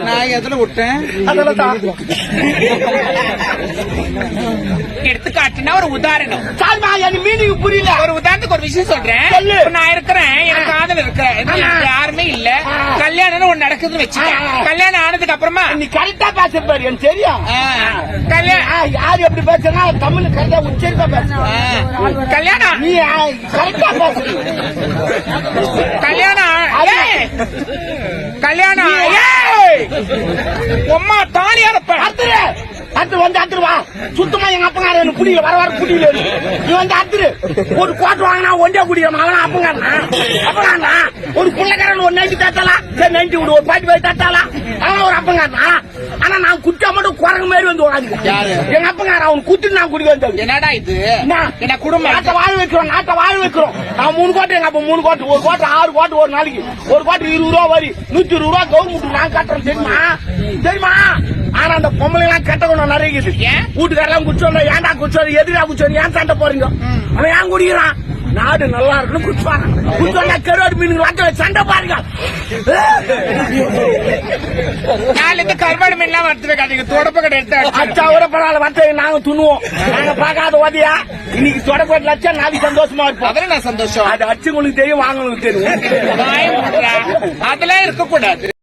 நான் எதுல விட்டேன் எடுத்துக்காட்டுனா ஒரு உதாரணம். மீனிங் புரியல. ஒரு உதாரணத்துக்கு ஒரு விஷயம் சொல்றேன். நான் இருக்கிறேன், எனக்கு காதல் இருக்கிறேன், யாருமே இல்ல. கல்யாணம் ஒண்ணு நடக்குதுன்னு வச்சுக்கேன். கல்யாணம் ஆனதுக்கு அப்புறமா நீ கரெக்டா பேசுறாரு எனக்கு தெரியும். கல்யாணம் யாரு எப்படி பேசுறா தமிழ் கரெக்டா உச்சரிப்பா பேசுற. கல்யாணம் நீ கரெக்டா பேசுற. கல்யாணம் கல்யாணம் உம்மா தாலியா அத்துரு அத்து வந்து அத்துருவா சுத்தமா எங்க அப்பங்கார எனக்கு குடியில வர வர குடியில நீ வந்து அத்துரு ஒரு கோட்டு வாங்கினா ஒன்றே குடிக்கிறோம் அவனா அப்பங்காரனா ஒரு பிள்ளைக்காரன் ஒரு 90 தட்டாளா சரி 90 விடு ஒரு 45 தட்டாளா அவன் ஒரு அப்பங்காரனா ஆனா நான் குடிச்சா மட்டும் குரங்கு மாதிரி வந்து உட்காந்து எங்க அப்பங்கார அவன் குத்துட்டு நான் குடிக்க வந்தேன். என்னடா இது என்ன குடும்பம்? நாட்டை வாழ வைக்கிறோம் நாட்டை வாழ வைக்கிறோம். நான் 3 கோட்டை எங்க அப்ப 3 கோட்டு ஒரு கோட்டை 6 கோட்டு ஒரு நாளைக்கு ஒரு கோட்டு 20 ரூபா வரி 120 ரூபா கவர்மெண்ட் நான் கட்டுறேன் தெரியுமா தெரியுமா. ஆனா அந்த பொம்பளை எல்லாம் கெட்ட குணம் நிறைய வீட்டுக்காரெல்லாம் குச்சோம் ஏன்டா குச்சோம் எதிரா குச்சோம் ஏன் சண்டை போறீங்க அவன் ஏன் குடிக்கிறான் நாடு நல்லா இருக்குன்னு குச்சுவாங்க குச்சோண்டா கருவாடு மீன் வாட்ட சண்டை பாருங்க. நாளைக்கு கருவாடு மீன் எல்லாம் வறுத்து வைக்காதீங்க, தொடப்ப கடை எடுத்து அச்சா உரப்படாத வட்ட நாங்க துணுவோம். நாங்க பாக்காத ஓதியா இன்னைக்கு தொடப்பட்டு லட்சா நாளைக்கு சந்தோஷமா இருப்போம். அதுல நான் சந்தோஷம். அது அச்சு உங்களுக்கு தெரியும் வாங்க உங்களுக்கு தெரியும். அதெல்லாம் இருக்க கூடாது.